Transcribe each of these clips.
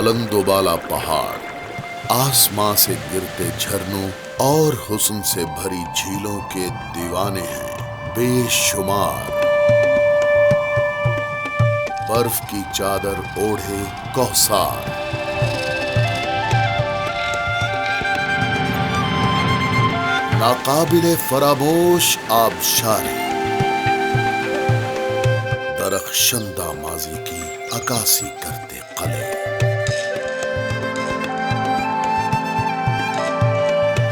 बुलंदोबाला पहाड़, आसमां से गिरते झरनों और हुस्न से भरी झीलों के दीवाने हैं बेशुमार। बर्फ की चादर ओढ़े कौसार, नाकाबिले फरामोश आबशारें, दरख्शंदा माजी की अक्कासी करते कले,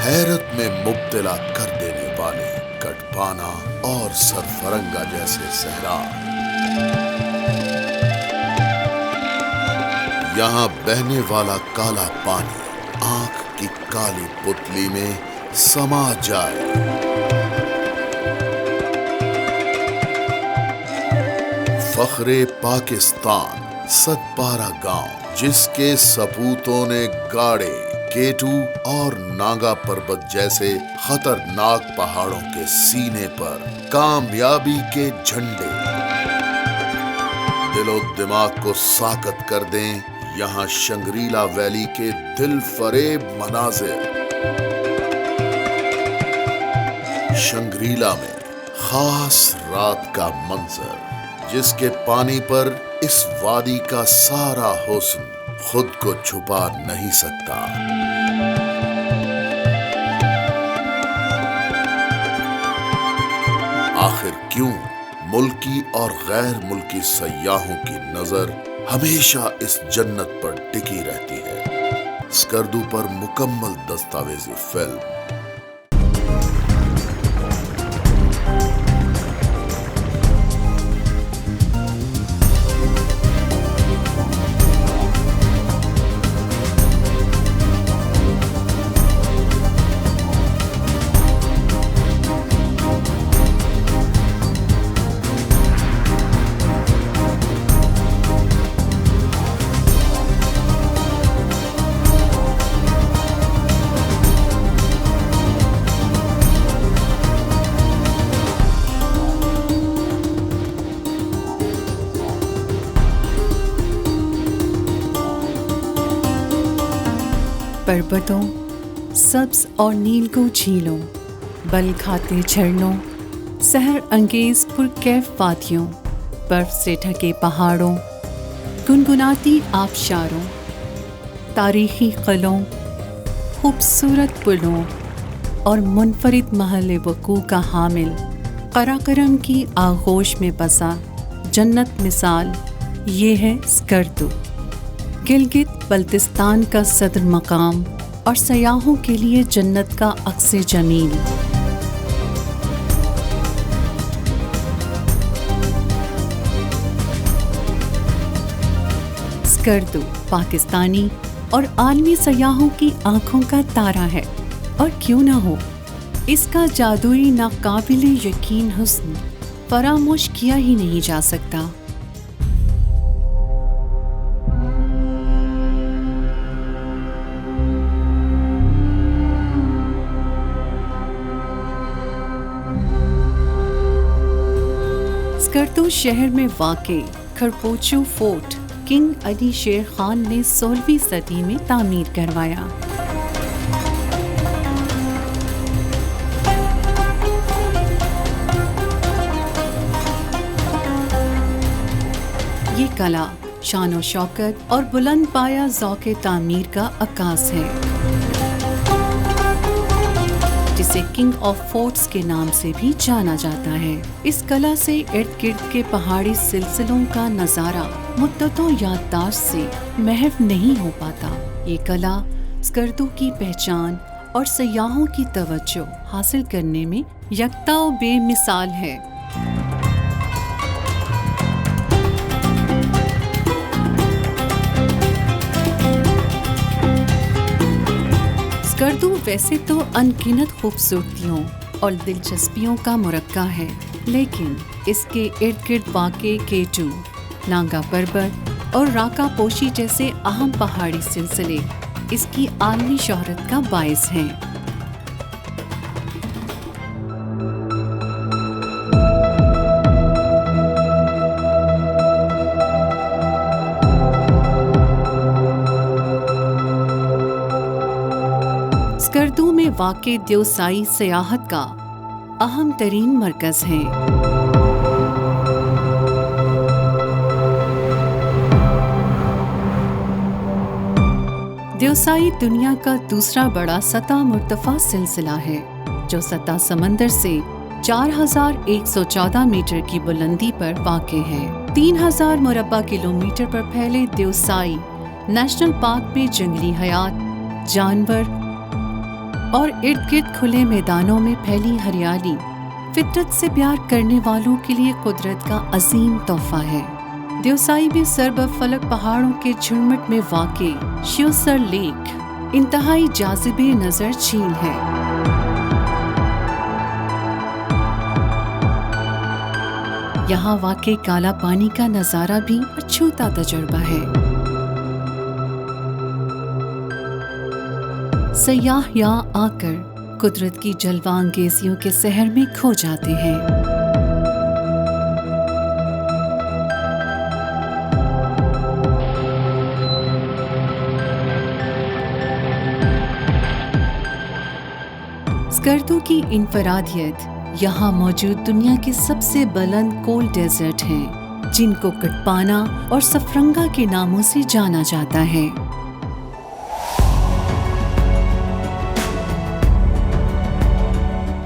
हैरत में मुब्तला कर देने वाले कटपाना और सरफरंगा जैसे सहरा। यहाँ बहने वाला काला पानी आंख की काली पुतली में समा जाए। फख्रे पाकिस्तान सतपारा गांव, जिसके सपूतों ने गाड़े केटू और नागा पर्वत जैसे खतरनाक पहाड़ों के सीने पर कामयाबी के झंडे, दिलो दिमाग को साकत कर दें यहाँ शंग्रीला वैली के दिल फरेब मनाजिर। शंग्रीला में खास रात का मंजर, जिसके पानी पर इस वादी का सारा हुस्न खुद को छुपा नहीं सकता। आखिर क्यों मुल्की और गैर मुल्की सयाहों की नजर हमेशा इस जन्नत पर टिकी रहती है। स्कर्दू पर मुकम्मल दस्तावेजी फिल्म। पर्वतों, सब्ज और नीलगो झीलों, बल खाते झरनों, सहर अंगेज पुरकैफ वादियों, बर्फ से ढके पहाड़ों, गुनगुनाती आबशारों, तारीखी किलों, खूबसूरत पुलों और मुनफरिद महल वकू का हामिल कराकरम की आगोश में बसा जन्नत मिसाल ये है स्कर्दू, गिलगित बल्तिस्तान का सदर मकाम और सयाहों के लिए जन्नत का अक्स जमील। स्कर्दू पाकिस्तानी और आलमी सयाहों की आंखों का तारा है, और क्यों ना हो, इसका जादुई नाकाबिले यकीन हुस्न फरामोश किया ही नहीं जा सकता। स्कर्दू शहर में वाक़े खरपोचू फोर्ट किंग अली शेर खान ने 16वीं सदी में तामीर करवाया। ये कला शान व शौकत और बुलंद पाया ज़ौक़े तामीर का अक्कास है, जिसे किंग ऑफ फोर्ट्स के नाम से भी जाना जाता है। इस कला से इर्द गिर्द के पहाड़ी सिलसिलों का नज़ारा मुद्दतों याददाश्त से महव नहीं हो पाता। ये कला स्कर्दू की पहचान और सयाहों की तवज्जो हासिल करने में यकता व बेमिसाल है। स्कर्दू वैसे तो अनगिनत खूबसूरतियों और दिलचस्पियों का मुरक्का है, लेकिन इसके इर्द गिर्द वाक़े केटू, नागा पर्वत और राका पोशी जैसे अहम पहाड़ी सिलसिले इसकी आलमी शोहरत का बायस हैं। वाक़े देवसाई सयाहत का अहम तरीन मरकज़ है। देवसाई दुनिया का दूसरा बड़ा सतह मुर्तफा सिलसिला है, जो सतह समंदर से 4114 मीटर की बुलंदी पर वाक़े है। 3000 मुरब्बा किलोमीटर पर फैले देवसाई नेशनल पार्क में जंगली हयात, जानवर और इर्द गिर्द खुले मैदानों में फैली हरियाली फितरत से प्यार करने वालों के लिए कुदरत का अजीम तोहफा है। देवसाई में सरबफलक पहाड़ों के झुरमुट में वाक़े श्योसर लेक इंतहाई जाज़िबे नज़र झील है। यहाँ वाक़े काला पानी का नज़ारा भी अछूता तजुर्बा है। सयाह यहाँ आकर कुदरत की जलवा अंगेजियों के सहर में खो जाते हैं। स्कर्दू की इनफरादियत यहाँ मौजूद दुनिया के सबसे बुलंद कोल्ड डेजर्ट हैं, जिनको कटपाना और सफरंगा के नामों से जाना जाता है।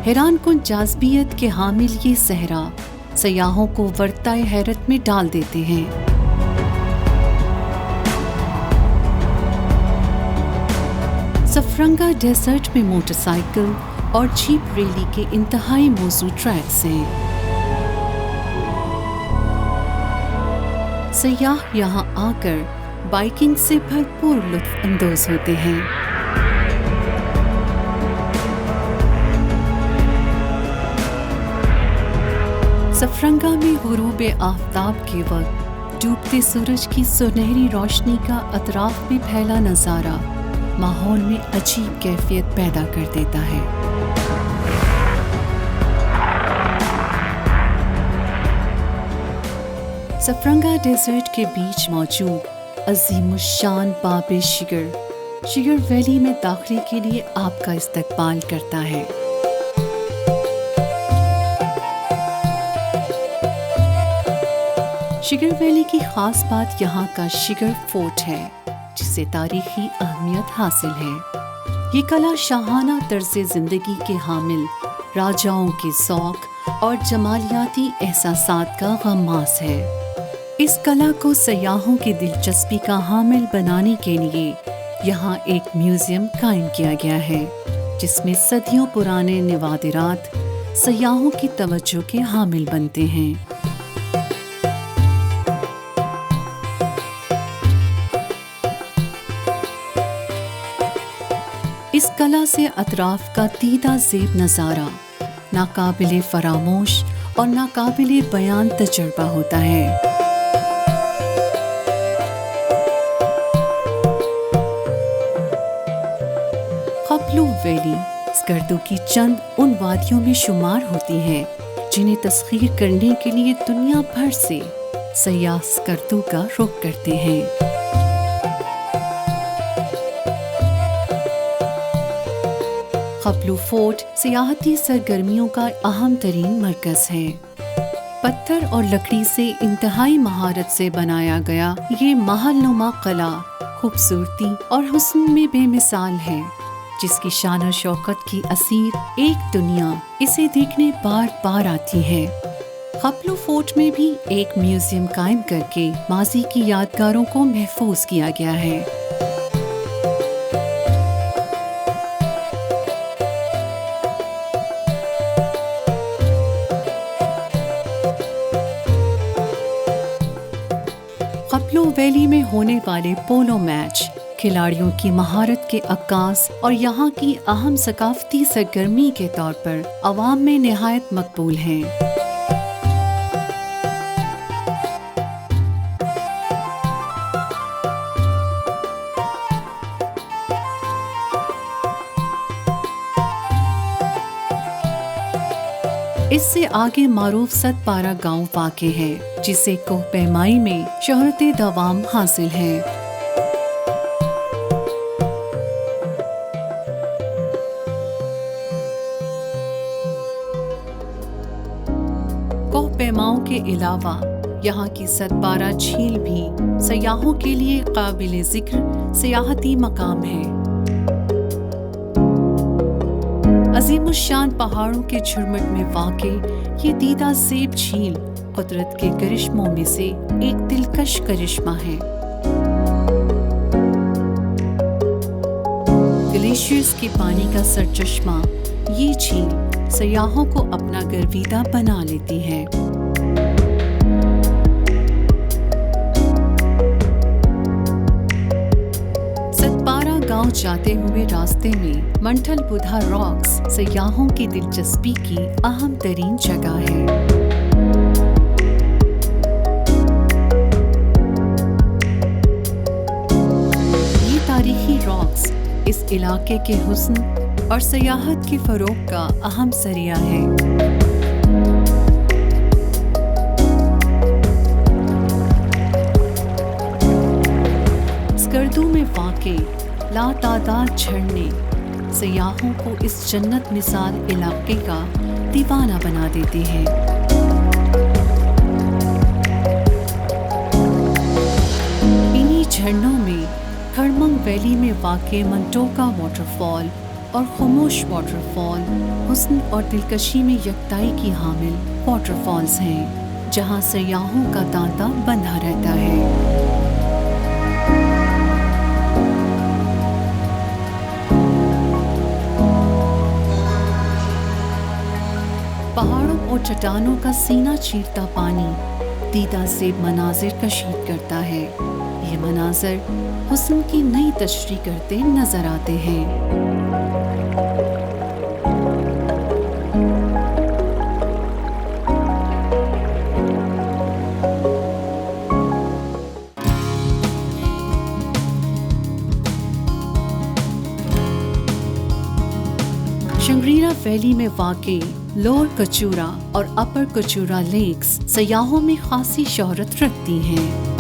हैरानकुन जाज़बियत के हामिल ये सहरा सयाहों को वर्ताए हैरत में डाल देते हैं। सफरंगा डेजर्ट में मोटरसाइकिल और जीप रैली के इंतहाई मौजूद ट्रैक्स हैं। सयाह यहाँ आकर बाइकिंग से भरपूर लुत्फ अंदोज होते हैं। सफरंगा में गुरूब आफ्ताब के वक्त डूबते सूरज की सुनहरी रोशनी का अतराफ में फैला नज़ारा माहौल में अजीब कैफियत पैदा कर देता है। सफरंगा डेजर्ट के बीच मौजूद अजीमुशान बाब शिगर वैली में दाखिले के लिए आपका इस्तकबाल करता है। शिगर वैली की खास बात यहाँ का शिगर फोर्ट है, जिसे तारीखी अहमियत हासिल है। ये कला शाहाना तर्ज़े ज़िंदगी के हामिल राजाओं के शौक और जमालियाती एहसासात का गम्मास है। इस कला को सयाहों की दिलचस्पी का हामिल बनाने के लिए यहाँ एक म्यूजियम कायम किया गया है, जिसमें सदियों पुराने नवादिरात सयाहों की तवज्जो के हामिल बनते हैं। इस कला से अतराफ का दीदा ज़ेब नज़ारा नाकाबिले फरामोश और नाकाबिले बयान तजुर्बा होता है। खपलू वैली स्कर्दू की चंद उन वादियों में शुमार होती हैं जिन्हें तस्खीर करने के लिए दुनिया भर से सयाह स्कर्दू का रुख करते हैं। खपलू फोर्ट सियाहती सरगर्मियों का अहम तरीन मरकज है। पत्थर और लकड़ी से इंतहाई महारत से बनाया गया ये महलनुमा कला खूबसूरती और हुस्न में बेमिसाल है, जिसकी शान और शौकत की असीर एक दुनिया इसे देखने बार बार आती है। खपलू फोर्ट में भी एक म्यूजियम कायम करके माजी की यादगारों को महफूज किया गया है। खपलू वैली में होने वाले पोलो मैच खिलाड़ियों की महारत के अक्कास और यहाँ की अहम सकाफती सरगर्मी के तौर पर अवाम में निहायत मकबूल हैं। इससे आगे मारूफ सतपारा गांव वाक़े है, जिसे कोह पैमाई में शोहरत दवाम हासिल है। अलावा यहाँ की सतपारा झील भी सयाहों के लिए काबिल जिक्र सियाहती मकाम है। अजीमुशान पहाड़ों के झुरमुट में वाक़े ये दीदा ज़ेब झील कुदरत के करिश्मों में से एक दिलकश करिश्मा है। ग्लेशियर्स के पानी का सरचश्मा ये झील सयाहों को अपना गर्विदा बना लेती है। सतपारा गांव जाते हुए रास्ते में मंठल बुधा रॉक्स सयाहों की दिलचस्पी की अहम तरीन जगह है। ये तारीखी रॉक्स इस इलाके के हुस्न और सयाहत के फरोग का अहम जरिया है। स्कर्दू में वाक़े लातादाद झरने सयाहों को इस जन्नत मिसाल इलाके का दीवाना बना देते हैं। इन्हीं झरनों में खड़मंग वैली में वाक़े मंटोका वाटरफॉल और खामोश वाटरफॉल हुस्न और दिलकशी में यकताई की हामिल वाटरफॉल्स हैं, जहां सयाहों का तांता बंधा रहता है। पहाड़ों और चट्टानों का सीना चीरता पानी दीदा ज़ेब मनाजिर कशीद करता है। ये मनाजिर हुस्न की नई तशरीह करते नजर आते हैं। शंग्रीला वैली में वाक़े लोअर कचूरा और अपर कचूरा लेक्स सयाहों में खासी शोहरत रखती हैं।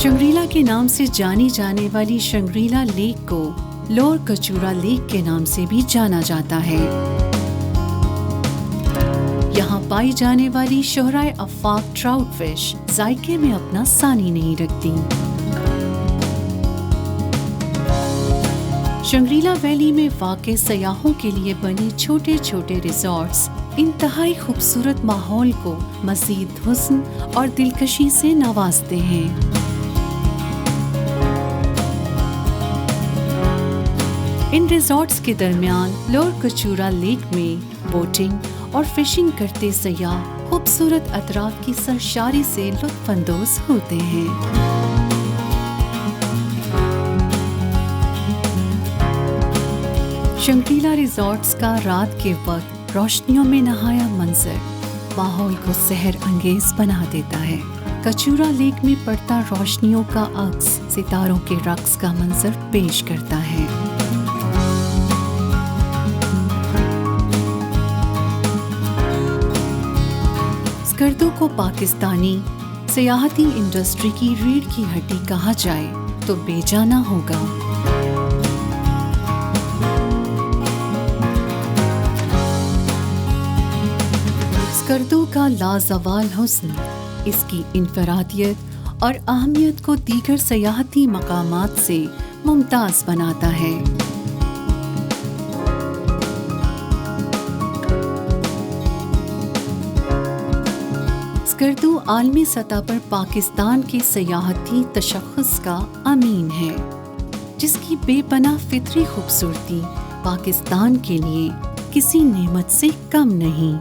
शंग्रीला के नाम से जानी जाने वाली शंग्रीला लेक को लोअर कचूरा लेक के नाम से भी जाना जाता है। यहाँ पाई जाने वाली शोहराए अफाक ट्राउट फिश जायके में अपना सानी नहीं रखती। शंग्रीला वैली में वाक़े सयाहों के लिए बने छोटे छोटे रिजॉर्ट्स इंतहाई खूबसूरत माहौल को मज़ीद हुस्न और दिलकशी से नवाजते हैं। इन रिजॉर्ट्स के दरमियान लोअर कचूरा लेक में बोटिंग और फिशिंग करते सयाह खूबसूरत अतराफ की सरशारी से लुत्फानंदोज होते हैं। शंग्रीला रिजॉर्ट्स का रात के वक्त रोशनियों में नहाया मंजर माहौल को सहर अंगेज बना देता है। कचूरा लेक में पड़ता रोशनियों का अक्स सितारों के रक्स का मंजर पेश करता है। स्कर्दू को पाकिस्तानी सियाहती इंडस्ट्री की रीढ़ की हड्डी कहा जाए तो बेजाना होगा। स्कर्दू का लाजवाल हुस्न इसकी इनफरादियत और अहमियत को दीगर सयाहती मकामात से मुमताज़ बनाता है। स्कर्दू आलमी सतह पर पाकिस्तान के सयाहती तशख़्ख़ुस का अमीन है, जिसकी बेपनाह फितरी खूबसूरती पाकिस्तान के लिए किसी नेमत से कम नहीं।